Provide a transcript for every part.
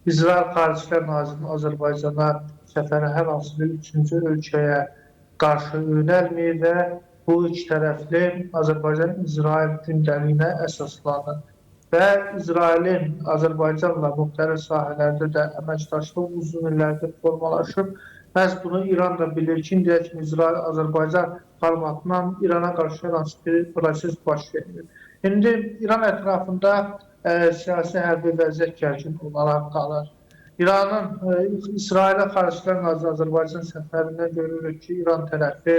İsrail Xaricilər Nazirinin Azərbaycana səfəri hər hansı bir üçüncü ölkəyə qarşı yönəlmir və bu üç tərəfli Azərbaycan-İsrail gündəliyinə əsaslanır. Və İsrailin Azərbaycanla müxtəlif sahələrdə də əməkdaşlıq uzun illərdir formalaşıb. Məhz bunu İran da bilir ki, indiyək kimi İsrail-Azərbaycan formatından İrana qarşı hər hansı bir proses baş verir. İndi İran ətrafında siyasi hərbi vəziyyət gərgin olaraq qalır. İranın İsrailə Xaricilər Nazirinin Azərbaycan səfərindən görürük ki, İran tərəfi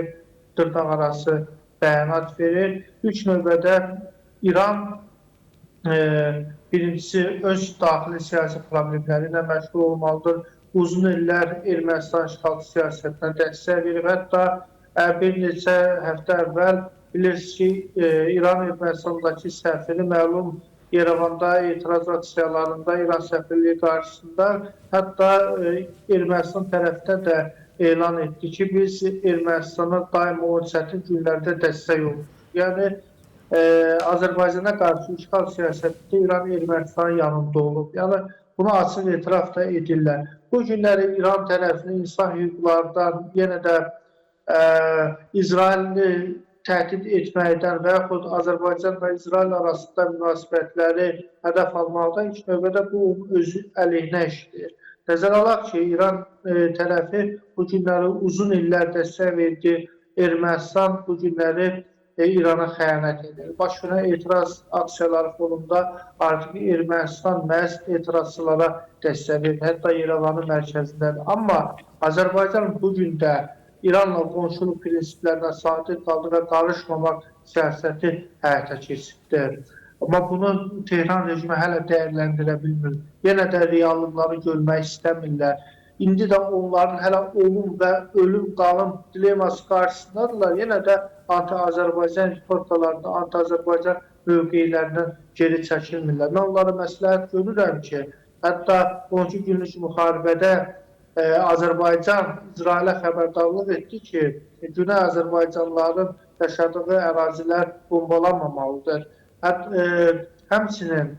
dırnaqarası bəyanat verir. İlk növbədə İran birincisi öz daxili siyasi problemləri ilə məşğul olmalıdır. Uzun illər Ermənistan işğalçı siyasətinə dəstək verib. Hətta bir neçə həftə əvvəl bilirsiniz ki, İran Ermənistandakı səfiri məlum Yerevanda etiraz aksiyalarında İran səfirliyi qarşısında hətta Ermənistan tərəfdə də elan etdi ki, biz Ermənistana daim o çətin günlərdə dəstək oluruz. Yəni, Azərbaycana qarşı işğal siyasətində İran Ermənistanın yanında olub. Yəni, bunu açıq etiraf da edirlər. Bu günləri İran tərəfinin insan hüquqlardan, yenə də İsrailli təhdid etməkdən və yaxud Azərbaycan və İsrail arasında münasibətləri hədəf almaqdan ilk növbədə bu özü əleyhinə işdir. Nəzərə alaq ki, İran tərəfi bu günləri uzun illər dəstək verdi, Ermənistan bu günləri İrana xəyanət edir. Baş verən etiraz aksiyaları fonunda artıq Ermənistan məhz etirazçılara dəstək verir, hətta Yerevanın mərkəzindədir. Amma Azərbaycan bu gün də İranla qonşuluq prinsiplərinə sadiq qaldı və qarışmamaq siyasəti həyata keçirdi. Amma bunu Tehran rejimi hələ dəyərləndirə bilmir. Yenə də reallıqları görmək istəmirlər. İndi də onların hələ olum və ölüm qalım dileması qarşısındadırlar. Yenə də anti-Azərbaycan ritorikalarında, anti-Azərbaycan mövqeylərindən geri çəkilmirlər. Mən onlara məsləhət görürəm ki, hətta 12 günlük müharibədə Azərbaycan İsrailə xəbərdarlıq etdi ki, Güney Azərbaycanlıların yaşadığı ərazilər bombalanmamalıdır. Həmçinin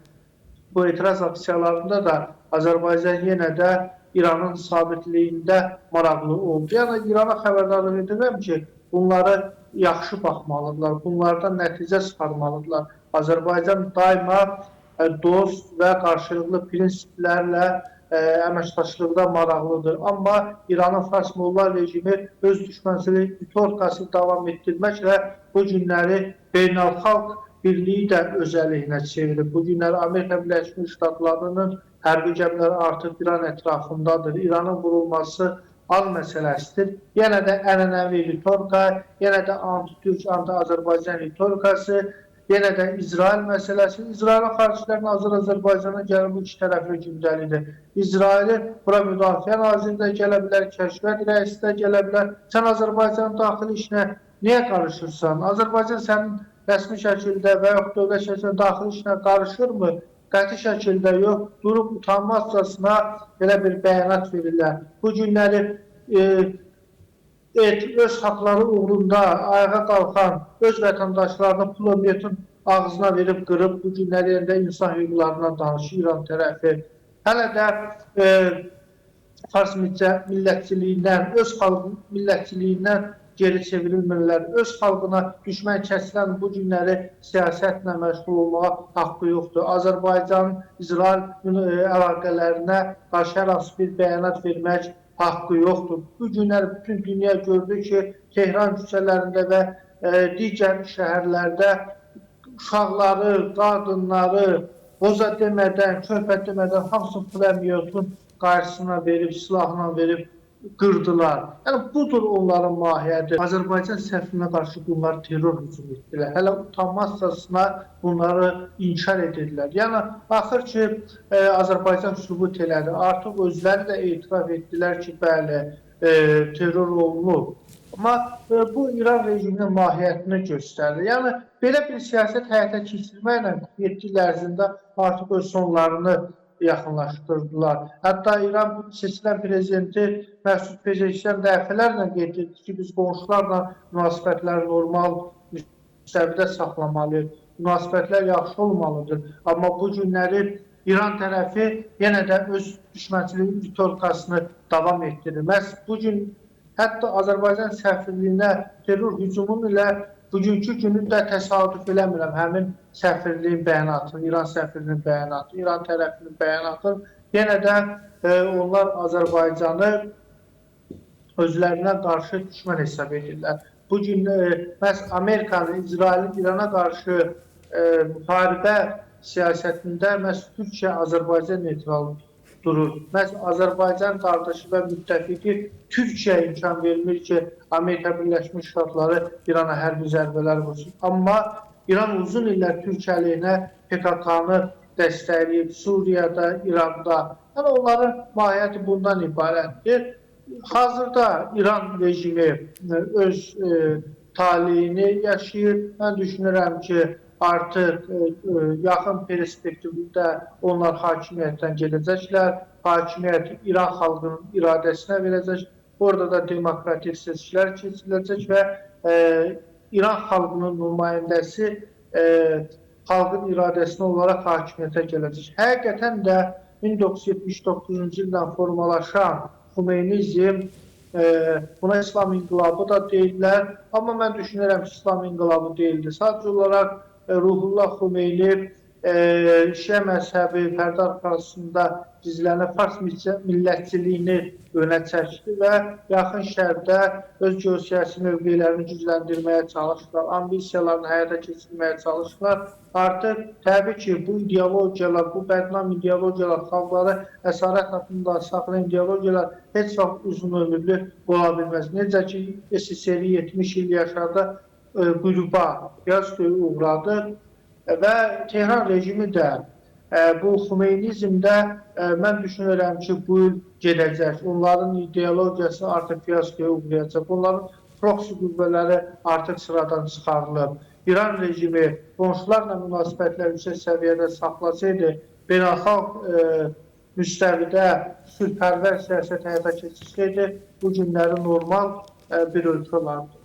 bu etiraz aksiyalarında da Azərbaycan yenə də İranın sabitliyində maraqlı oldu. Yəni, İrana xəbərdarlıq edirəm ki, bunları yaxşı baxmalıdırlar, bunlardan nəticə çıxarmalıdırlar. Azərbaycan daima dost və qarşılıqlı prinsiplərlə əməkdaşlıqda maraqlıdır. Amma İranın Fars Molla rejimi öz düşmənçilik ritorikasını davam etdirməklə bu günləri beynəlxalq birliyi də öz əleyhinə çevirib. Bu günləri Amerika Birləşmiş Ştatlarının hərbi gəmiləri artıq İran ətrafındadır. İranın vurulması an məsələsidir. Yenə də ənənəvi ritorika, yenə də anti-Türk, anti-Azərbaycan ritorikası, yenə də İsrail məsələsi. İsrailin Xaricilər Naziri Azərbaycana gəlib bu iki tərəfli gündəlidir. İsrailin bura Müdafiə Naziri də gələ bilər, Kəşfiyyat rəisi də gələ bilər. Sən Azərbaycanın daxili işinə niyə qarışırsan? Azərbaycan sənin rəsmi şəkildə və yaxud dövlət şəkildə daxili işinə qarışırmı? Qəti şəkildə yox, durub utanmazcasına belə bir bəyanat verirlər. Bu günləri öz haqları uğrunda ayağa qalxan öz vətəndaşlarını pulometrin ağzına verib qırıb, bu günlərində insan hüquqlarından danışır İran tərəfi. Hələ də Fars millətçiliyindən, öz xalq millətçiliyindən geri çevrilmirlər. Öz xalqına düşmən kəsilən bu günləri siyasətlə məşğul olmağa haqqı yoxdur. Azərbaycan-İsrail əlaqələrinə qarşı hər hansı bir bəyanat vermək haqqı yoxdur. Bu günlər bütün dünya gördü ki, Tehran küçələrində və digər şəhərlərdə uşaqları, qadınları boza demədən, söhbət demədən hamısını pulemyotun qarşısına verib, silahla verib qırdılar. Yəni, budur onların mahiyyəti. Azərbaycan sərfinə qarşı bunlar terror hücum etdilər. Hələ utanmazcasına bunları inkar edirlər. Yəni, axır ki, Azərbaycan sübut elədi. Artıq özləri də etiraf etdilər ki, bəli, terror olunub. Amma bu İran rejiminin mahiyyətini göstərir. Yəni, belə bir siyasət həyata keçirməklə 7 il ərzində artıq öz sonlarını yaxınlaşdırdılar. Hətta İran seçilən prezidenti Məsud Pezeşkiyan dəfələrlə qeyd etdi ki, biz qonşularla münasibətləri normal müstəvidə saxlamalıyıq, münasibətlər yaxşı olmalıdır. Amma bu günləri İran tərəfi yenə də öz düşmənçilik ritorikasını davam etdirir. Məhz bugün hətta Azərbaycan səfirliyinə terror hücumunun ilə bugünkü günü də təsadüf eləmirəm. Həmin səfirliyin bəyanatı, İran səfirliyinin bəyanatı, İran tərəfinin bəyanatı yenə də onlar Azərbaycanı özlərinə qarşı düşmən hesab edirlər. Bugün məhz Amerikanın, İsrailin İrana qarşı müharibə siyasətində məhz Türkiyə, Azərbaycan neytral durur. Məhz Azərbaycan qardaşı və müttəfiqi Türkiyəyə imkan vermir ki, Amerika Birləşmiş Ştatları İrana hərbi zərbələr vursun. Amma İran uzun illər Türkiyə əleyhinə PKK-nı dəstəkləyib, Suriyada, İranda. Yəni onların mahiyyəti bundan ibarətdir. Hazırda İran rejimi öz taleyini yaşayır. Mən düşünürəm ki, artıq yaxın perspektivdə onlar hakimiyyətdən gedəcəklər. Hakimiyyət İran xalqının iradəsinə verəcək. Orada da demokratik seçkilər keçiriləcək və İran xalqının nümayəndəsi xalqın iradəsinə olaraq hakimiyyətə gələcək. Həqiqətən də 1979-cu ildən formalaşan Xumeynizm, buna İslam inqilabı da deyirlər. Amma mən düşünürəm ki, İslam inqilabı deyildi. Sadəcə olaraq Ruhullah Xumeyni Şiə məzhəbi pərdə arxasında gizlənən fars millətçiliyini önə çəkdi və yaxın şərqdə öz geosiyasi mövqelərini gücləndirməyə çalışdılar, ambisiyalarını həyata keçirməyə çalışdılar. Artıq təbii ki, bu ideologiyalar, bu bədnam ideologiyalar, xalqları əsarət altında saxlayan ideologiyalar heç vaxt uzun ömürlü ola bilməz. Necə ki, SSR 70 il yaşadı, qüruba, fiyaskoya uğradı və Tehran rejimi də bu Xumeynizmdə mən düşünürəm ki, bu il gedəcək. Onların ideologiyası artıq fiyaskoya uğrayacaq. Onların proksi qüvvələri artıq sıradan çıxarılıb. İran rejimi qonşularla münasibətləri yüksək səviyyədə saxlasaydı, beynəlxalq müstəvidə sülhpərvər siyasət həyata keçirsəydi, bu günləri normal bir ölkə olardı.